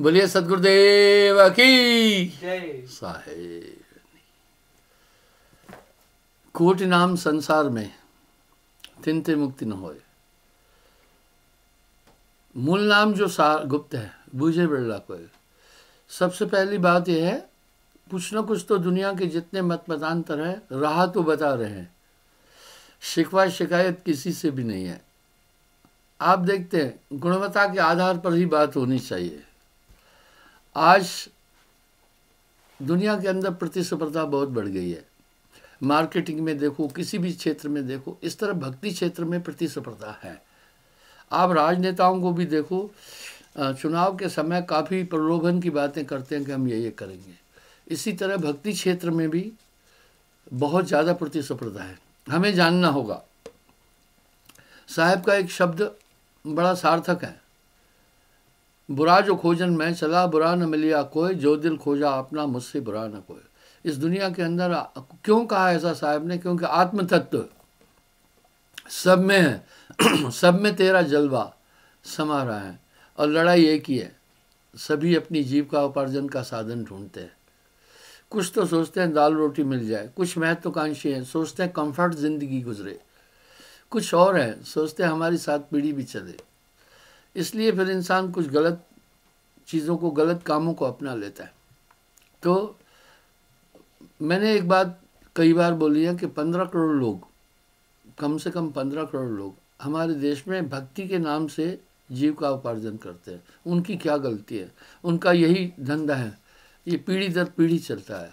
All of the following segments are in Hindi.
बोलिए सदगुरुदेव की जय। साहेब। कोटि नाम संसार में तिनते मुक्ति न होए। मूल नाम जो सार गुप्त है बूझे बिरला कोई। सबसे पहली बात यह है, कुछ न कुछ तो दुनिया के जितने मत मतांतर है राह तो बता रहे हैं, शिकवा शिकायत किसी से भी नहीं है। आप देखते हैं गुणवत्ता के आधार पर ही बात होनी चाहिए। आज दुनिया के अंदर प्रतिस्पर्धा बहुत बढ़ गई है। मार्केटिंग में देखो, किसी भी क्षेत्र में देखो, इस तरह भक्ति क्षेत्र में प्रतिस्पर्धा है। आप राजनेताओं को भी देखो, चुनाव के समय काफ़ी प्रलोभन की बातें करते हैं कि हम ये करेंगे। इसी तरह भक्ति क्षेत्र में भी बहुत ज़्यादा प्रतिस्पर्धा है। हमें जानना होगा। साहब का एक शब्द बड़ा सार्थक है, बुरा जो खोजन मैं चला, बुरा न मिलिया कोई, जो दिल खोजा अपना मुझसे बुरा न कोई। इस दुनिया के अंदर क्यों कहा ऐसा साहब ने? क्योंकि आत्म तत्व सब में है सब में तेरा जलवा समा रहा है और लड़ाई एक ही है। सभी अपनी जीविका उपार्जन का साधन ढूंढते हैं। कुछ तो सोचते हैं दाल रोटी मिल जाए, कुछ महत्वाकांक्षी हैं सोचते हैं कंफर्ट जिंदगी गुजरे, कुछ और हैं सोचते हैं हमारी 7 पीढ़ी भी चले। इसलिए फिर इंसान कुछ गलत चीज़ों को, गलत कामों को अपना लेता है। तो मैंने एक बात कई बार बोली है कि 15 करोड़ लोग, कम से कम 15 करोड़ लोग हमारे देश में भक्ति के नाम से जीविका उपार्जन करते हैं। उनकी क्या गलती है? उनका यही धंधा है, ये पीढ़ी दर पीढ़ी चलता है।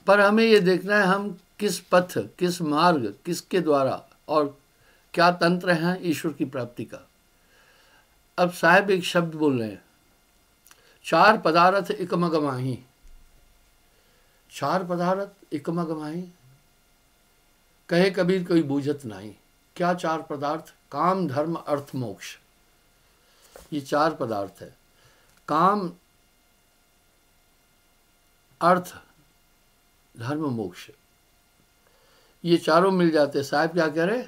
पर हमें ये देखना है हम किस पथ, किस मार्ग, किसके द्वारा और क्या तंत्र हैं ईश्वर की प्राप्ति का। अब साहब एक शब्द बोल रहे हैं, 4 पदार्थ इकमगमाही। 4 पदार्थ इकमगमाही, कहे कबीर कोई बूझत नहीं। क्या 4 पदार्थ? काम, धर्म, अर्थ, मोक्ष। ये 4 पदार्थ है। काम, अर्थ, धर्म, मोक्ष, ये चारों मिल जाते। साहब क्या कह रहे?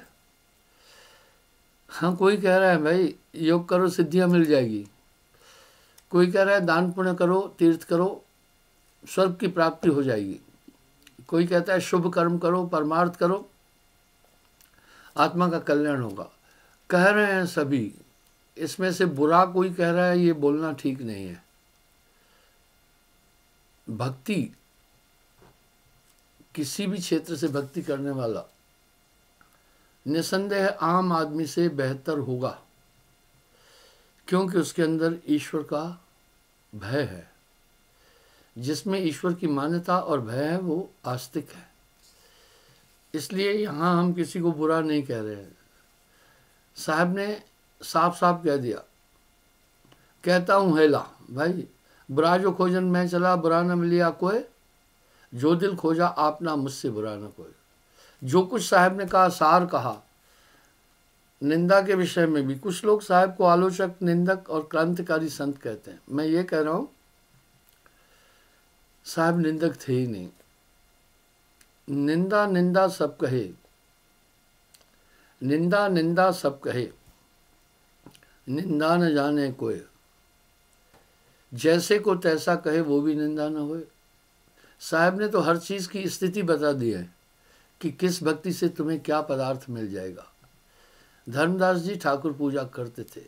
हाँ, कोई कह रहा है भाई योग करो सिद्धियां मिल जाएगी, कोई कह रहा है दान पुण्य करो, तीर्थ करो, स्वर्ग की प्राप्ति हो जाएगी, कोई कहता है शुभ कर्म करो, परमार्थ करो, आत्मा का कल्याण होगा। कह रहे हैं सभी, इसमें से बुरा कोई कह रहा है ये बोलना ठीक नहीं है। भक्ति, किसी भी क्षेत्र से भक्ति करने वाला निसंदेह आम आदमी से बेहतर होगा, क्योंकि उसके अंदर ईश्वर का भय है। जिसमें ईश्वर की मान्यता और भय है वो आस्तिक है। इसलिए यहाँ हम किसी को बुरा नहीं कह रहे हैं। साहब ने साफ साफ कह दिया, कहता हूँ हेला भाई, बुरा जो खोजन मैं चला, बुरा न मिलिया कोई, जो दिल खोजा आपना मुझसे बुरा न कोई। जो कुछ साहब ने कहा सार कहा। निंदा के विषय में भी कुछ लोग साहब को आलोचक, निंदक और क्रांतिकारी संत कहते हैं। मैं ये कह रहा हूँ साहब निंदक थे ही नहीं। निंदा निंदा सब कहे, निंदा निंदा सब कहे, निंदा न जाने कोई, जैसे को तैसा कहे वो भी निंदा न होए। साहब ने तो हर चीज़ की स्थिति बता दी है कि किस भक्ति से तुम्हें क्या पदार्थ मिल जाएगा। धर्मदास जी ठाकुर पूजा करते थे।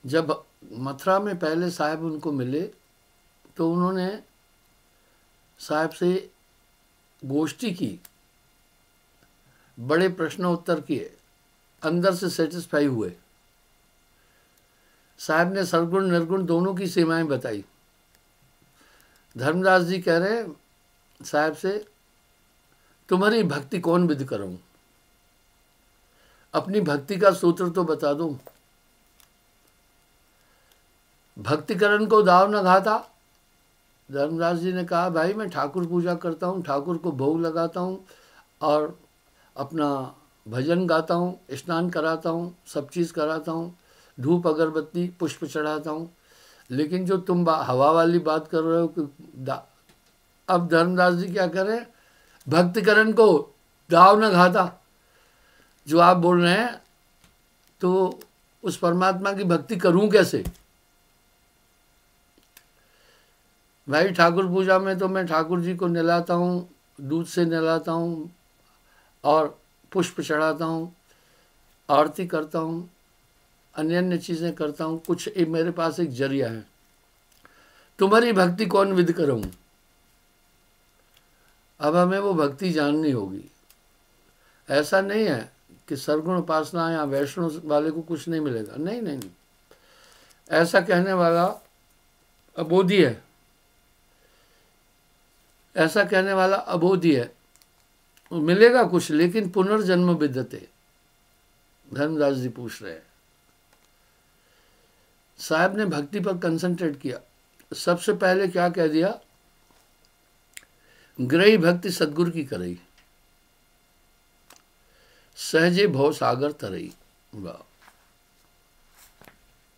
जब मथुरा में पहले साहब उनको मिले तो उन्होंने साहब से गोष्ठी की, बड़े प्रश्न उत्तर किए, अंदर से सेटिस्फाई हुए। साहब ने सरगुण निर्गुण दोनों की सीमाएं बताई। धर्मदास जी कह रहे साहब से, तुम्हारी भक्ति कौन विध करूं, अपनी भक्ति का सूत्र तो बता दो। भक्तिकरण को दाव न घाता। धर्मदास जी ने कहा भाई मैं ठाकुर पूजा करता हूँ, ठाकुर को भोग लगाता हूँ और अपना भजन गाता हूँ, स्नान कराता हूँ, सब चीज़ कराता हूँ, धूप अगरबत्ती पुष्प चढ़ाता हूँ, लेकिन जो तुम हवा वाली बात कर रहे हो कि अब धर्मदास जी क्या कर रहे हैं? भक्तिकरण को दाव न घाता। जो आप बोल रहे हैं तो उस परमात्मा की भक्ति करूं कैसे? भाई ठाकुर पूजा में तो मैं ठाकुर जी को नहलाता हूँ, दूध से नहलाता हूँ और पुष्प चढ़ाता हूँ, आरती करता हूँ, अन्य अन्य चीज़ें करता हूँ। कुछ मेरे पास एक जरिया है। तुम्हारी भक्ति कौन विद करूँ, अब हमें वो भक्ति जाननी होगी। ऐसा नहीं है कि सरगुण उपासना या वैष्णव वाले को कुछ नहीं मिलेगा, नहीं नहीं नहीं, ऐसा कहने वाला अबोधी है, ऐसा कहने वाला अबोधी है। मिलेगा कुछ, लेकिन पुनर्जन्म विद्यते। धर्मदास जी पूछ रहे हैं। साहब ने भक्ति पर कंसंट्रेट किया। सबसे पहले क्या कह दिया, ग्रही भक्ति सदगुरु की करई, सहजे भव सागर तरई। वाह,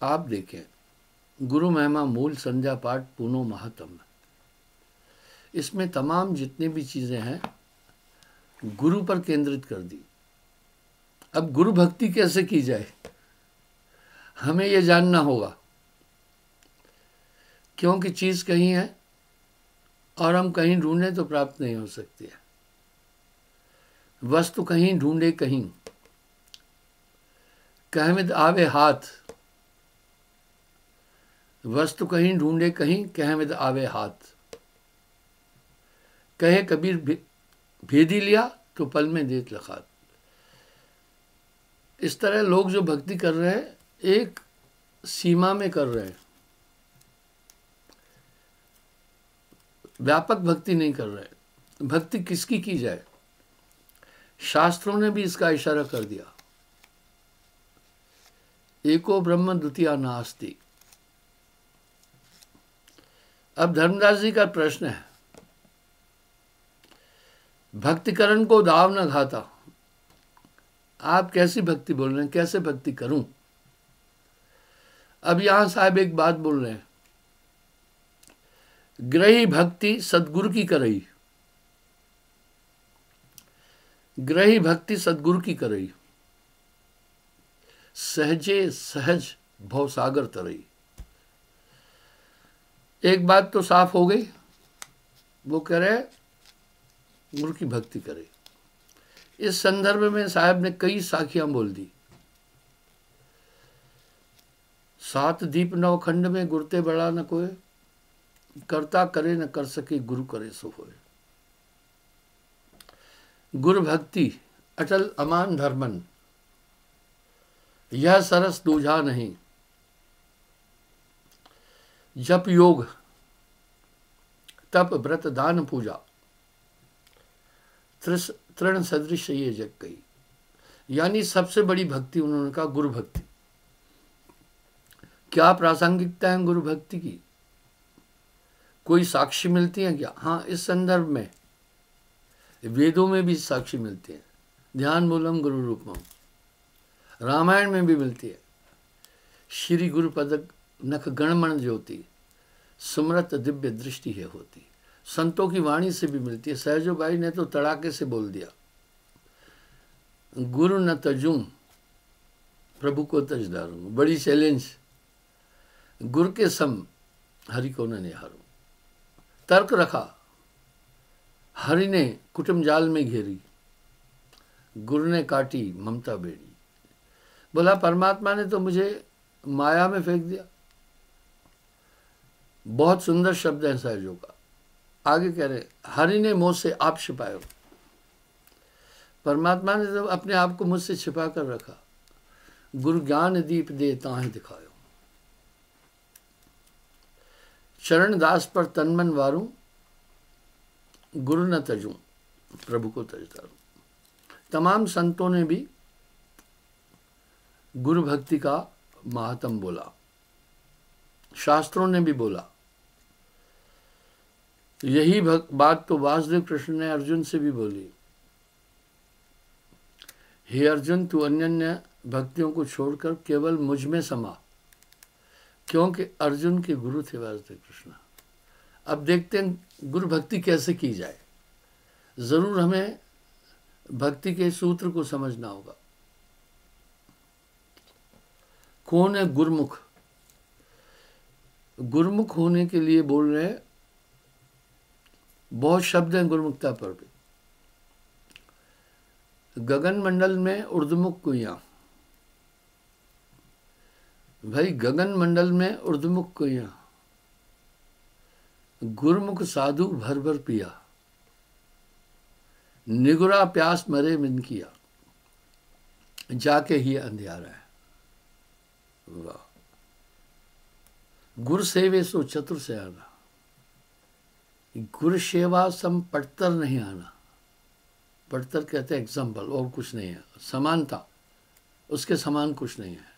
आप देखें, गुरु महिमा मूल संध्या पाठ पूनो महात्म, इसमें तमाम जितनी भी चीजें हैं गुरु पर केंद्रित कर दी। अब गुरु भक्ति कैसे की जाए, हमें यह जानना होगा, क्योंकि चीज कहीं है और हम कहीं ढूंढे तो प्राप्त नहीं हो सकती है। वस्तु कहीं ढूंढे कहीं, कहमिद आवे हाथ, वस्तु कहीं ढूंढे कहीं, कहमिद आवे हाथ। कहे कबीर भेदी लिया तो पल में देत लखात। इस तरह लोग जो भक्ति कर रहे हैं, एक सीमा में कर रहे हैं, व्यापक भक्ति नहीं कर रहे। भक्ति किसकी की जाए, शास्त्रों ने भी इसका इशारा कर दिया। एको ब्रह्म द्वितीया नास्ति। अब धर्मदास जी का प्रश्न है, भक्तिकरण को दाव न घाता। आप कैसी भक्ति बोल रहे हैं, कैसे भक्ति करूं। अब यहां साहब एक बात बोल रहे हैं, ग्रही भक्ति सदगुरु की करई, ग्रही भक्ति सदगुरु की करई, सहजे सहज भवसागर तरई। एक बात तो साफ हो गई, वो कह रहे गुरु की भक्ति करे। इस संदर्भ में साहब ने कई साखियां बोल दी। सात दीप नव खंड में गुरते बड़ा न कोय, करता करे न कर सके गुरु करे सो होए। गुरु भक्ति अटल अमान धर्मन, यह सरस दूझा नहीं। जप योग तप व्रत दान पूजा, तृण सदृश ये जग गई। यानी सबसे बड़ी भक्ति उन्होंने कहा गुरु भक्ति। क्या प्रासंगिकता है गुरु भक्ति की, कोई साक्षी मिलती है क्या? हाँ, इस संदर्भ में वेदों में भी साक्षी मिलती है। ध्यान मूलम गुरु रूपम, रामायण में भी मिलती है। श्री गुरु पदक नख गणमण ज्योति, सुमरत दिव्य दृष्टि है होती। संतों की वाणी से भी मिलती है। सहजो भाई ने तो तड़ाके से बोल दिया, गुरु न तजूं प्रभु को तज धारूं। बड़ी चैलेंज, गुरु के सम हरि को न निहारूं। तर्क रखा, हरि ने कुटुंब जाल में घेरी, गुरु ने काटी ममता बेड़ी। बोला परमात्मा ने तो मुझे माया में फेंक दिया। बहुत सुंदर शब्द है सहजों का। आगे कह रहे, हरि ने मुझसे आप छिपायो। परमात्मा ने तो अपने आप को मुझसे छिपा कर रखा। गुरु ज्ञान दीप दे ताहि दिखायो, चरण दास पर तन मन वारूं, गुरु न तजूं प्रभु को तज धारूं। तमाम संतों ने भी गुरु भक्ति का महात्म बोला, शास्त्रों ने भी बोला। यही बात तो वासुदेव कृष्ण ने अर्जुन से भी बोली, हे अर्जुन तू अन्य भक्तियों को छोड़कर केवल मुझ में समा, क्योंकि अर्जुन के गुरु थे वासुदेव कृष्ण। अब देखते हैं गुरु भक्ति कैसे की जाए। जरूर हमें भक्ति के सूत्र को समझना होगा। कौन है गुरुमुख? गुरुमुख होने के लिए बोल रहे हैं बहुत शब्द हैं गुरुमुखता पर भी। गगन मंडल में उर्दमुख कुइयाँ, भाई गगन मंडल में उर्दमुख कुइयाँ, गुरमुख साधु भर भर पिया, निगुरा प्यास मरे बिन किया, जाके ही अंधियारा है। वाह। गुर सेवे सो चतुर से आना, गुर सेवा सम पटतर नहीं आना। पटतर कहते हैं एग्जाम्पल, और कुछ नहीं है, समानता, उसके समान कुछ नहीं है।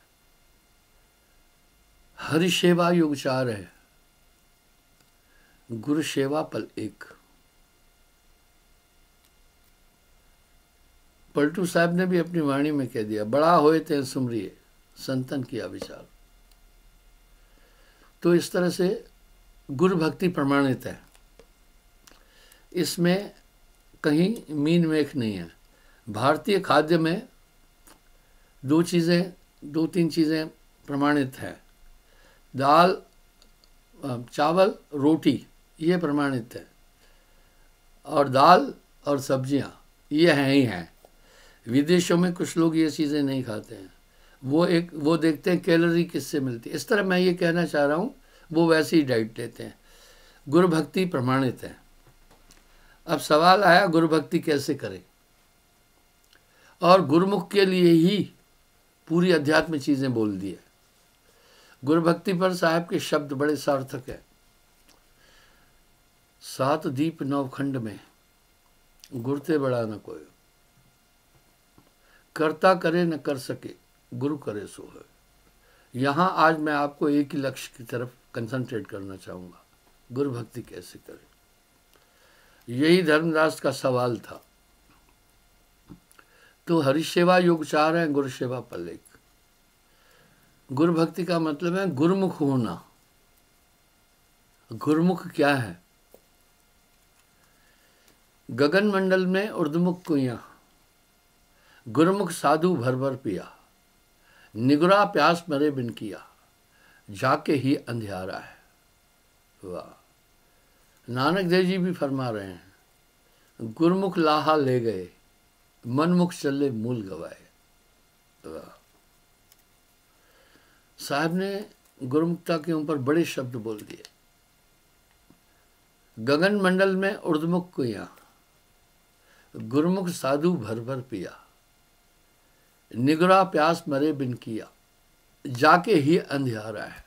हरि सेवा युग चार है, गुरु सेवा पल एक। पलटू साहब ने भी अपनी वाणी में कह दिया, बड़ा होए ते सुमरिए संतन किया विचार। तो इस तरह से गुरु भक्ति प्रमाणित है, इसमें कहीं मीन मेख नहीं है। भारतीय खाद्य में दो तीन चीज़ें प्रमाणित हैं, दाल चावल रोटी ये प्रमाणित है, और दाल और सब्जियां ये हैं ही हैं। विदेशों में कुछ लोग ये चीज़ें नहीं खाते हैं, वो देखते हैं कैलोरी किससे मिलती है। इस तरह मैं ये कहना चाह रहा हूँ, वो वैसे ही डाइट लेते हैं। गुरु भक्ति प्रमाणित है। अब सवाल आया गुरु भक्ति कैसे करें, और गुरुमुख के लिए ही पूरी अध्यात्म चीज़ें बोल दी है। गुरु भक्ति पर साहब के शब्द बड़े सार्थक है। सात दीप नवखंड में गुरते बड़ा न कोई, करता करे न कर सके गुरु करे सो है। यहाँ आज मैं आपको एक ही लक्ष्य की तरफ कंसंट्रेट करना चाहूँगा, गुरु भक्ति कैसे करें। यही धर्मदास का सवाल था। तो हरिसेवा योग चार है, गुरु सेवा पल एक। गुरु भक्ति का मतलब है गुरुमुख होना। गुरुमुख क्या है? गगन मंडल में उर्दमुख कुइयाँ, गुरुमुख साधु भर भर पिया, निगुरा प्यास मरे बिन किया, जाके ही अंधियारा है। वाह। नानक देव जी भी फरमा रहे हैं, गुरुमुख लाहा ले गए, मनमुख चले मूल गवाए। वाह। साहब ने गुरुमुखता के ऊपर बड़े शब्द बोल दिए। गगन मंडल में उर्दमुख कुइयाँ, गुरुमुख साधु भर भर पिया, निगुरा प्यास मरे बिन किया, जाके ही अंधियारा है।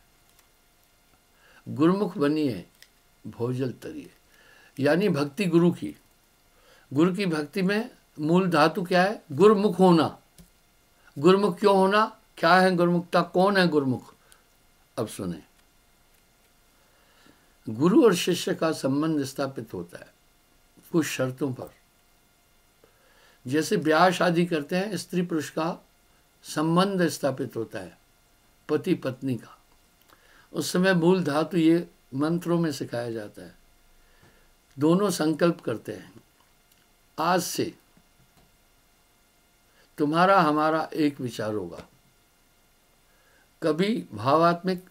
गुरुमुख बनिए भोजल तरिए, यानी भक्ति गुरु की। गुरु की भक्ति में मूल धातु क्या है? गुरुमुख होना। गुरुमुख क्यों होना? क्या है गुरुमुखता? कौन है गुरुमुख? अब सुने। गुरु और शिष्य का संबंध स्थापित होता है कुछ शर्तों पर। जैसे ब्याह शादी करते हैं, स्त्री पुरुष का संबंध स्थापित होता है, पति पत्नी का। उस समय मूल धातु ये मंत्रों में सिखाया जाता है। दोनों संकल्प करते हैं, आज से तुम्हारा हमारा एक विचार होगा, कभी भावात्मक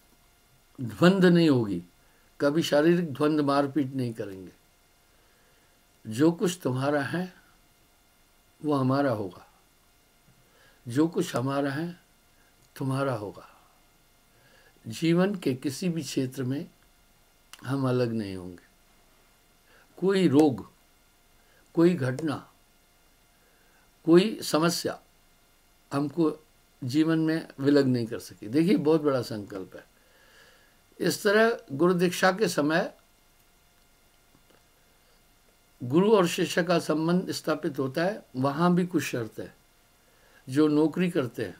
द्वंद नहीं होगी, कभी शारीरिक द्वंद मारपीट नहीं करेंगे। जो कुछ तुम्हारा है वो हमारा होगा, जो कुछ हमारा है तुम्हारा होगा। जीवन के किसी भी क्षेत्र में हम अलग नहीं होंगे। कोई रोग, कोई घटना, कोई समस्या हमको जीवन में विलग नहीं कर सकी। देखिए, बहुत बड़ा संकल्प है। इस तरह गुरु दीक्षा के समय गुरु और शिष्य का संबंध स्थापित होता है। वहाँ भी कुछ शर्त है। जो नौकरी करते हैं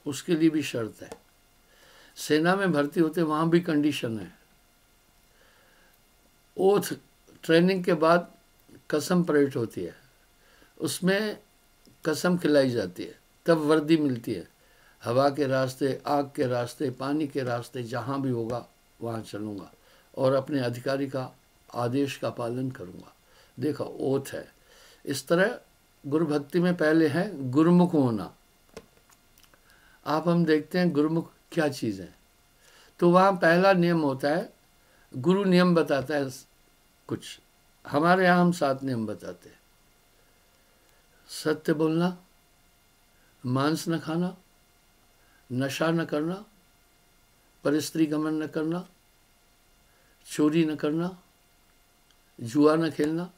उसके लिए भी शर्त है। सेना में भर्ती होते हैं, वहाँ भी कंडीशन है। ओथ ट्रेनिंग के बाद कसम परेड होती है, उसमें कसम खिलाई जाती है, तब वर्दी मिलती है। हवा के रास्ते, आग के रास्ते, पानी के रास्ते, जहाँ भी होगा वहाँ चलूँगा और अपने अधिकारी का आदेश का पालन करूँगा। देखो, ओथ है। इस तरह गुरु भक्ति में पहले है गुरुमुख होना। आप हम देखते हैं गुरुमुख क्या चीज़ है। तो वहाँ पहला नियम होता है, गुरु नियम बताता है कुछ, हमारे यहाँ हम 7 नियम बताते हैं। सत्य बोलना, मांस न खाना, नशा न करना, परस्त्री गमन न करना, चोरी न करना, जुआ न खेलना,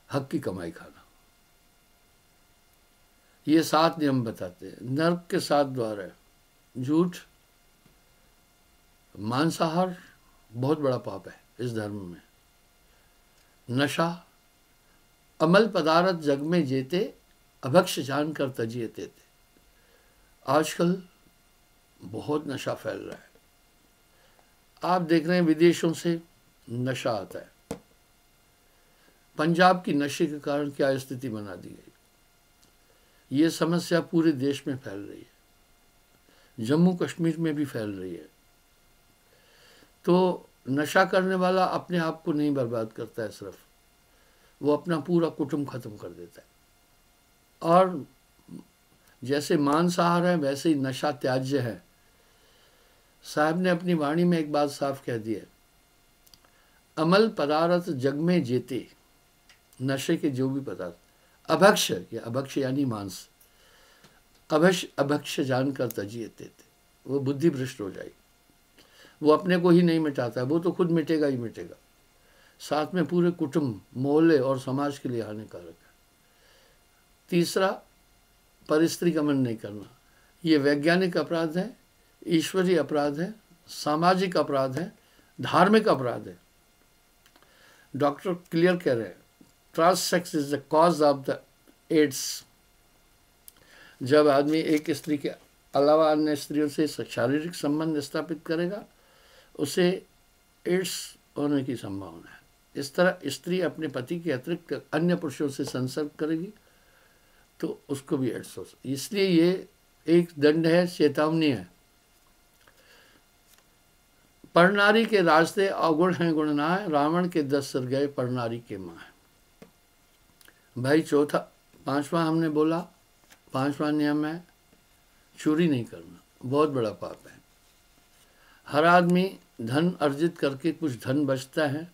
हक की कमाई खाना। ये 7 नियम बताते हैं। नर्क के 7 द्वार है। झूठ, मांसाहार बहुत बड़ा पाप है इस धर्म में। नशा, अमल पदार्थ जग में जेते, अभक्ष जानकर तजिए तेते। आजकल बहुत नशा फैल रहा है। आप देख रहे हैं विदेशों से नशा आता है। पंजाब की नशे के कारण क्या स्थिति बना दी गई। ये समस्या पूरे देश में फैल रही है, जम्मू कश्मीर में भी फैल रही है। तो नशा करने वाला अपने आप को नहीं बर्बाद करता है, सिर्फ वो अपना पूरा कुटुंब खत्म कर देता है। और जैसे मांसाहार है वैसे ही नशा त्याज्य है। साहब ने अपनी वाणी में एक बात साफ कह दी है, अमल पदार्थ जग में जेते, नशे के जो भी पदार्थ, अभक्ष या अभक्ष यानी मांस, अभक्ष जानकर तजिए तेते, वो बुद्धि भ्रष्ट हो जाएगी। वो अपने को ही नहीं मिटाता है, वो तो खुद मिटेगा ही मिटेगा, साथ में पूरे कुटुंब, मोहल्ले और समाज के लिए हानिकारक है। तीसरा, परस्त्री गमन नहीं करना। ये वैज्ञानिक अपराध है, ईश्वरीय अपराध है, सामाजिक अपराध है, धार्मिक अपराध है। डॉक्टर क्लियर कह रहे हैं, trans sex is the cause of the AIDS. जब आदमी एक स्त्री के अलावा अन्य स्त्रियों से शारीरिक संबंध स्थापित करेगा, उसे एड्स होने की संभावना है। इस तरह स्त्री अपने पति के अतिरिक्त अन्य पुरुषों से संसर्ग करेगी तो उसको भी एड्स हो सकती। इसलिए ये एक दंड है, चेतावनी है। परनारी के रास्ते अवगुण हैं गुणनाए, रावण के 10 सिर गए परनारी के माँ। भाई चौथा, 5वां हमने बोला, 5वां नियम है चोरी नहीं करना, बहुत बड़ा पाप है। हर आदमी धन अर्जित करके कुछ धन बचता है,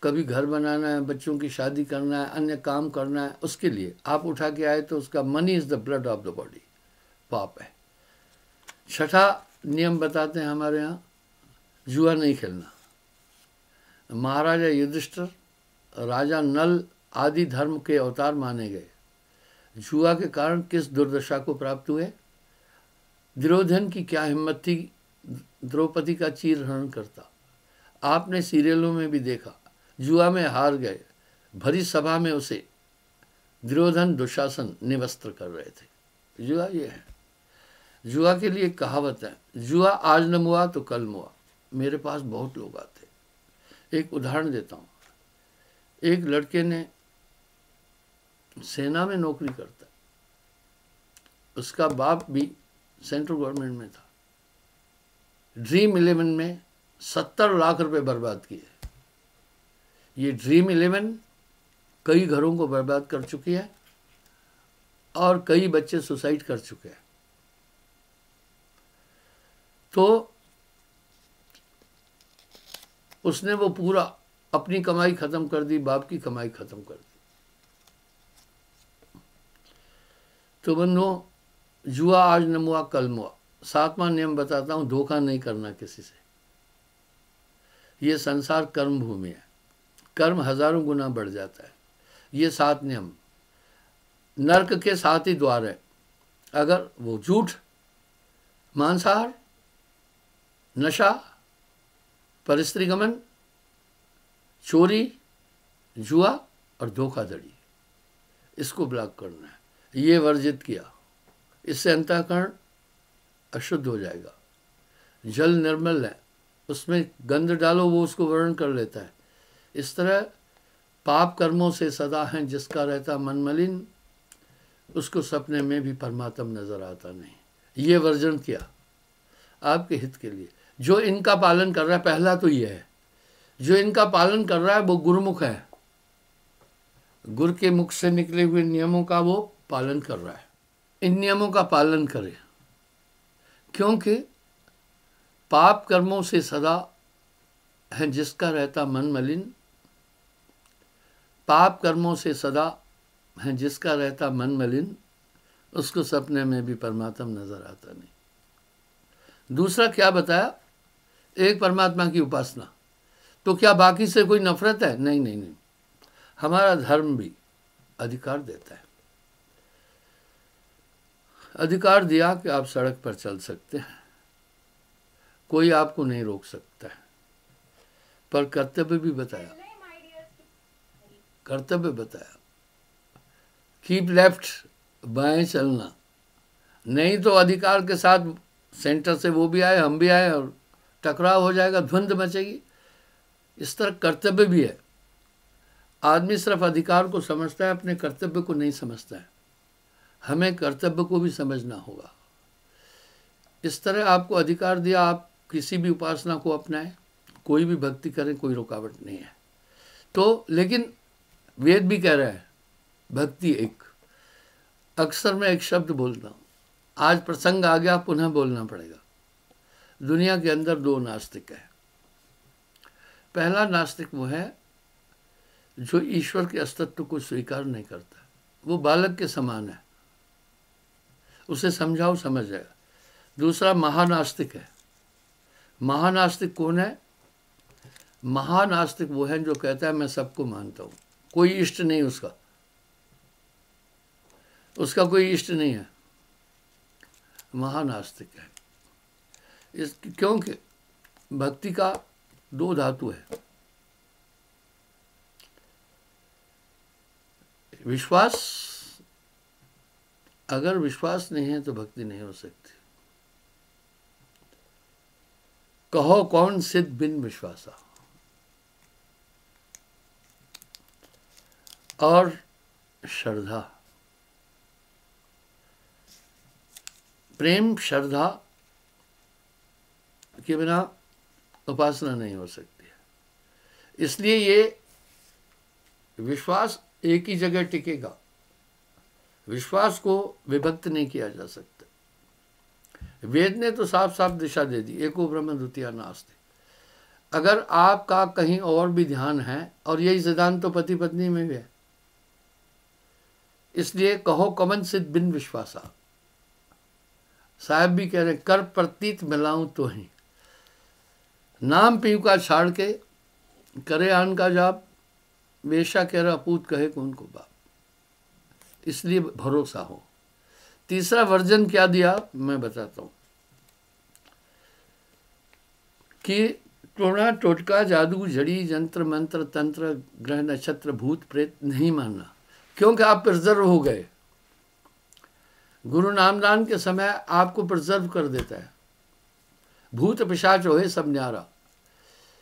कभी घर बनाना है, बच्चों की शादी करना है, अन्य काम करना है, उसके लिए आप उठा के आए तो उसका money is the blood of the body, पाप है। छठा नियम बताते हैं हमारे यहाँ, जुआ नहीं खेलना। महाराजा युधिष्ठिर, राजा नल आदि धर्म के अवतार माने गए। जुआ के कारण किस दुर्दशा को प्राप्त हुए। दुर्योधन की क्या हिम्मत थी द्रौपदी का चीर हरण करता। आपने सीरियलों में भी देखा, जुआ में हार गए, भरी सभा में उसे दुर्योधन दुशासन निवस्त्र कर रहे थे। जुआ ये है। जुआ के लिए कहावत है, जुआ आज न मुआ तो कल मुआ। मेरे पास बहुत लोग आते। एक उदाहरण देता हूँ। एक लड़के ने सेना में नौकरी करता, उसका बाप भी सेंट्रल गवर्नमेंट में था। ड्रीम 11 में 70 लाख रुपए बर्बाद किए। ये ड्रीम 11 कई घरों को बर्बाद कर चुकी है और कई बच्चे सुसाइड कर चुके हैं। तो उसने वो पूरा अपनी कमाई खत्म कर दी, बाप की कमाई खत्म कर दी। तो बंधुओं, जुआ आज न मुआ कल मुआ। 7वां नियम बताता हूं, धोखा नहीं करना किसी से। ये संसार कर्म भूमि है, कर्म हजारों गुना बढ़ जाता है। ये 7 नियम नर्क के 7 ही द्वार है। अगर वो झूठ, मांसाहार, नशा, परस्त्री गमन, चोरी, जुआ और धोखाधड़ी, इसको ब्लॉक करना है। ये वर्जित किया, इससे अंतःकरण अशुद्ध हो जाएगा। जल निर्मल है, उसमें गंध डालो वो उसको वर्ण कर लेता है। इस तरह पाप कर्मों से सदा है जिसका रहता मन मलिन, उसको सपने में भी परमात्मा नजर आता नहीं। ये वर्जन किया आपके हित के लिए। जो इनका पालन कर रहा है, पहला तो ये है, जो इनका पालन कर रहा है वो गुरुमुख है, गुरु के मुख से निकले हुए नियमों का वो पालन कर रहा है। इन नियमों का पालन करे, क्योंकि पाप कर्मों से सदा है जिसका रहता मन मलिन, पाप कर्मों से सदा है जिसका रहता मन मलिन, उसको सपने में भी परमात्मा नजर आता नहीं। दूसरा क्या बताया? एक परमात्मा की उपासना। तो क्या बाकी से कोई नफरत है? नहीं नहीं नहीं, हमारा धर्म भी अधिकार देता है। अधिकार दिया कि आप सड़क पर चल सकते हैं, कोई आपको नहीं रोक सकता है, पर कर्तव्य भी बताया, कर्तव्य बताया, कीप लेफ्ट, बाएं चलना। नहीं तो अधिकार के साथ सेंटर से वो भी आए हम भी आए और टकराव हो जाएगा, द्वंद मचेगी। इस तरह कर्तव्य भी है। आदमी सिर्फ अधिकार को समझता है, अपने कर्तव्य को नहीं समझता है। हमें कर्तव्य को भी समझना होगा। इस तरह आपको अधिकार दिया, आप किसी भी उपासना को अपनाएं, कोई भी भक्ति करें, कोई रुकावट नहीं है। तो लेकिन वेद भी कह रहा है भक्ति एक। अक्सर मैं एक शब्द बोलता हूँ, आज प्रसंग आ गया, पुनः बोलना पड़ेगा। दुनिया के अंदर दो नास्तिक है। पहला नास्तिक वो है जो ईश्वर के अस्तित्व को स्वीकार नहीं करता, वो बालक के समान है, उसे समझाओ समझ जाएगा। दूसरा महानास्तिक है। महानास्तिक कौन है? महानास्तिक वो है जो कहता है मैं सबको मानता हूं, कोई इष्ट नहीं उसका, उसका कोई इष्ट नहीं है, महानास्तिक है। क्योंकि भक्ति का दो धातु है, विश्वास। अगर विश्वास नहीं है तो भक्ति नहीं हो सकती। कहो कौन सिद्ध बिन विश्वासा। और श्रद्धा, प्रेम श्रद्धा के बिना उपासना नहीं हो सकती है। इसलिए ये विश्वास एक ही जगह टिकेगा, विश्वास को विभक्त नहीं किया जा सकता। वेद ने तो साफ साफ दिशा दे दी, एको ब्रह्म द्वितीया नास्ति। अगर आपका कहीं और भी ध्यान है, और यही सिद्धांत तो पति पत्नी में भी है, इसलिए कहो कमन सिद्ध बिन विश्वासा। साहब भी कह रहे कर प्रतीत मिलाऊं तो ही, नाम पीव का छाड़ के करे आन का जाप, वेशा कह रहा पूत कहे कौन को बाप। इसलिए भरोसा हो। तीसरा वर्जन क्या दिया मैं बताता हूं कि टोना टोटका जादू जड़ी जंत्र मंत्र तंत्र ग्रह नक्षत्र भूत प्रेत नहीं मानना, क्योंकि आप प्रिजर्व हो गए। गुरु नामदान के समय आपको प्रिजर्व कर देता है। भूत पिशाच होए सब न्यारा,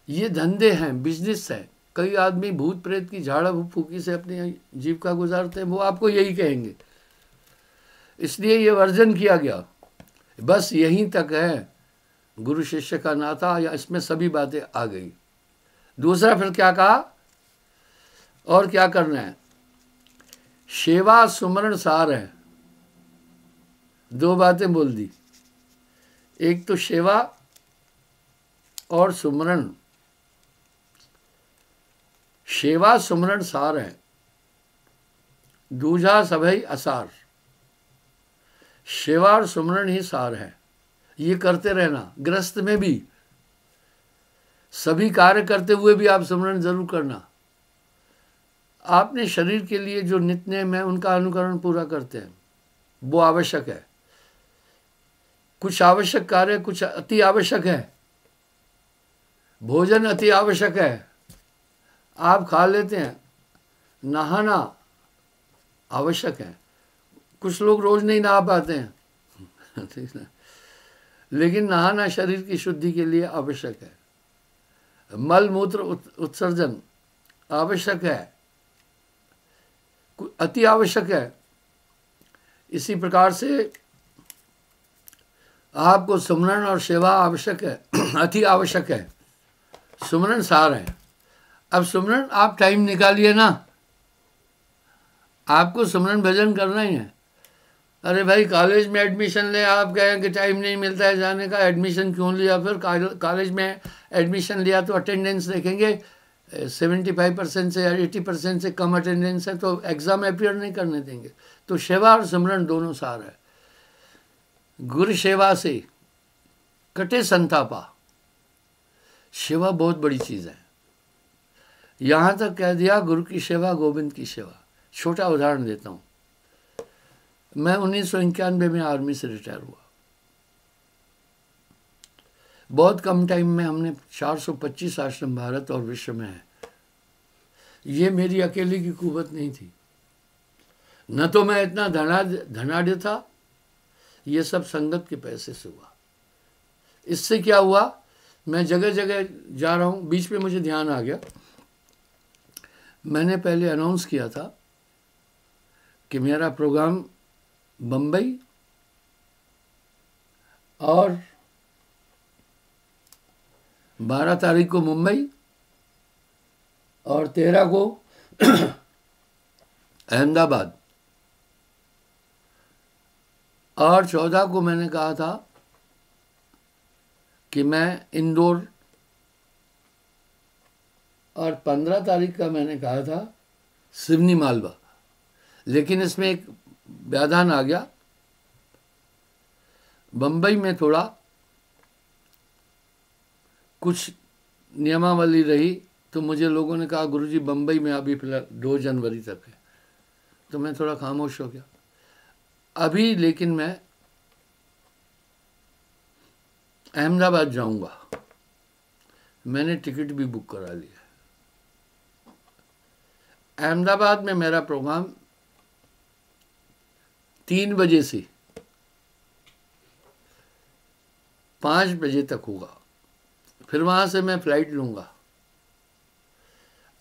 ये धंधे हैं, बिजनेस है। कई आदमी भूत प्रेत की झाड़ा फूकी से अपनी जीविका गुजारते हैं, वो आपको यही कहेंगे। इसलिए ये वर्जन किया गया, बस यहीं तक है गुरु शिष्य का नाता, या इसमें सभी बातें आ गई। दूसरा फिर क्या कहा और क्या करना है? सेवा सुमरण सार है। दो बातें बोल दी, एक तो सेवा और सुमरण। सेवा सुमरण सार है, दूजा सभई असार। सेवा और सुमरण ही सार है, ये करते रहना। गृहस्थ में भी सभी कार्य करते हुए भी आप सुमरण जरूर करना। आपने शरीर के लिए जो नित्य नेम है उनका अनुकरण पूरा करते हैं, वो आवश्यक है। कुछ आवश्यक कार्य कुछ अति आवश्यक है। भोजन अति आवश्यक है, आप खा लेते हैं। नहाना आवश्यक है, कुछ लोग रोज नहीं नहा पाते हैं ठीक है, लेकिन नहाना शरीर की शुद्धि के लिए आवश्यक है। मल मूत्र उत्सर्जन आवश्यक है, अति आवश्यक है। इसी प्रकार से आपको सुमरण और सेवा आवश्यक है, अति आवश्यक है। सुमरण सार है। अब सुमरण आप टाइम निकालिए ना, आपको सुमरण भजन करना ही है। अरे भाई कॉलेज में एडमिशन ले, आप कहें कि टाइम नहीं मिलता है जाने का, एडमिशन क्यों लिया? फिर कॉलेज में एडमिशन लिया तो अटेंडेंस देखेंगे, 75% से या 80% से कम अटेंडेंस है तो एग्ज़ाम अपियर नहीं करने देंगे। तो सेवा और सिमरन दोनों सार है। गुरु सेवा से कटे संतापा, सेवा बहुत बड़ी चीज़ है। यहाँ तक कह दिया गुरु की सेवा गोविंद की सेवा। छोटा उदाहरण देता हूँ। मैं 1991 में आर्मी से रिटायर हुआ। बहुत कम टाइम में हमने 425 आश्रम भारत और विश्व में है। ये मेरी अकेले की कुवत नहीं थी, न तो मैं इतना धनाढ़ था, ये सब संगत के पैसे से हुआ। इससे क्या हुआ, मैं जगह जगह जा रहा हूँ। बीच में मुझे ध्यान आ गया, मैंने पहले अनाउंस किया था कि मेरा प्रोग्राम बम्बई और 12 तारीख को मुंबई और 13 को अहमदाबाद और 14 को मैंने कहा था कि मैं इंदौर और 15 तारीख का मैंने कहा था सिवनी मालवा। लेकिन इसमें एक व्यवधान आ गया। बम्बई में थोड़ा कुछ नियमावली रही तो मुझे लोगों ने कहा गुरुजी बम्बई में अभी फिलहाल 2 जनवरी तक है, तो मैं थोड़ा खामोश हो गया। अभी लेकिन मैं अहमदाबाद जाऊंगा, मैंने टिकट भी बुक करा लिया। अहमदाबाद में मेरा प्रोग्राम 3 बजे से 5 बजे तक होगा। फिर वहाँ से मैं फ़्लाइट लूँगा।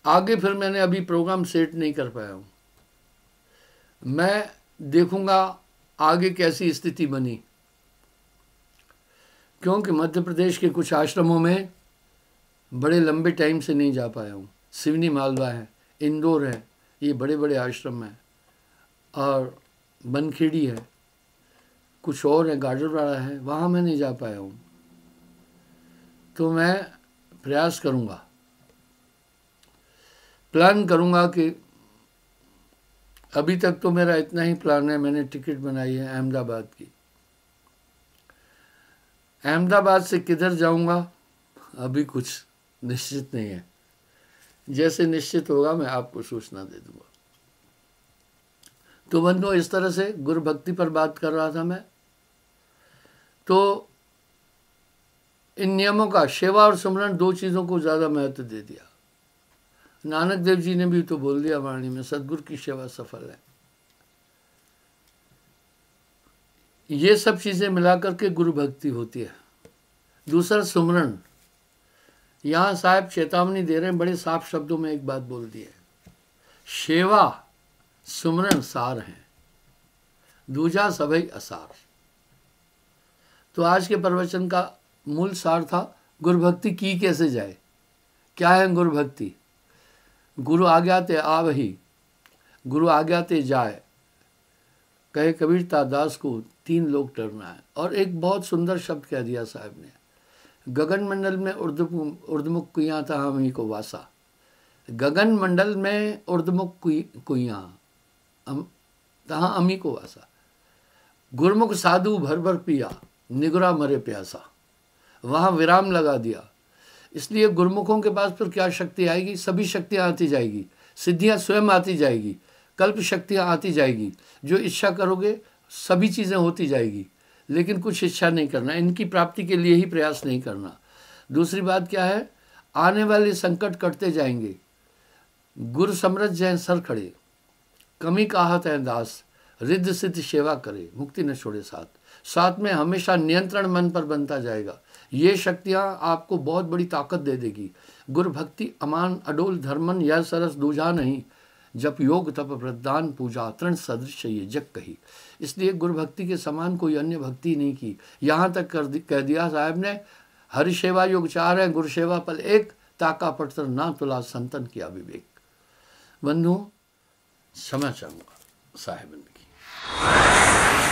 आगे फिर मैंने अभी प्रोग्राम सेट नहीं कर पाया हूँ। मैं देखूँगा आगे कैसी स्थिति बनी, क्योंकि मध्य प्रदेश के कुछ आश्रमों में बड़े लंबे टाइम से नहीं जा पाया हूँ। सिवनी मालवा है, इंदौर है, ये बड़े बड़े आश्रम हैं, और बनखेड़ी है, कुछ और है, गाडरवाड़ा है, वहाँ मैं नहीं जा पाया हूँ। तो मैं प्रयास करूँगा, प्लान करूँगा कि अभी तक तो मेरा इतना ही प्लान है। मैंने टिकट बनाई है अहमदाबाद की। अहमदाबाद से किधर जाऊँगा अभी कुछ निश्चित नहीं है। जैसे निश्चित होगा मैं आपको सूचना दे दूँगा। तो बंधुओं, इस तरह से गुरु भक्ति पर बात कर रहा था मैं। तो इन नियमों का, सेवा और सिमरन, 2 चीज़ों को ज़्यादा महत्व दे दिया। नानक देव जी ने भी तो बोल दिया वाणी में, सदगुरु की सेवा सफल है। ये सब चीज़ें मिलाकर के गुरु भक्ति होती है। दूसरा सिमरन, यहाँ साहब चेतावनी दे रहे हैं, बड़े साफ शब्दों में एक बात बोल दी है, सेवा सिमरन सार है, दूजा सभई असार। तो आज के प्रवचन का मूल सार था गुरु भक्ति की कैसे जाए। क्या है गुरु भक्ति? गुरु आज्ञा ते आवही, गुरु आज्ञा ते जाए, कहे कबीरता दास को 3 लोग टरना है। और एक बहुत सुंदर शब्द कह दिया साहब ने, गगन मंडल में उर्दमुख कुइयाँ था हम ही को वासा। गगन मंडल में उर्दमुख कुइयाँ तहाँ अमी को वासा। गुरमुख साधु भर भर पिया, निगरा मरे प्यासा। वहाँ विराम लगा दिया। इसलिए गुरुमुखों के पास फिर क्या शक्ति आएगी? सभी शक्तियाँ आती जाएगी, सिद्धियाँ स्वयं आती जाएगी, कल्प शक्तियाँ आती जाएगी। जो इच्छा करोगे सभी चीज़ें होती जाएगी, लेकिन कुछ इच्छा नहीं करना, इनकी प्राप्ति के लिए ही प्रयास नहीं करना। दूसरी बात क्या है? आने वाले संकट कटते जाएंगे। गुरु समरथ जय सर खड़े, कमी काहत है दास, रिद्ध सिद्ध सेवा करे, मुक्ति न छोड़े साथ। साथ में हमेशा नियंत्रण मन पर बनता जाएगा। ये शक्तियाँ आपको बहुत बड़ी ताकत दे देगी। गुरु भक्ति अमान अडोल धर्मन यह सरस दूजा नहीं, जप योग तप प्रदान पूजा तृण सदृश ये जग कही। इसलिए गुरु भक्ति के समान कोई अन्य भक्ति नहीं की। यहाँ तक कह दिया साहब ने, हरि सेवा योग 4 है, गुरु सेवा पल 1, ताका पटतर ना तुला संतन किया विवेक। बंधु, क्षमा चाहूँगा साहेबन की।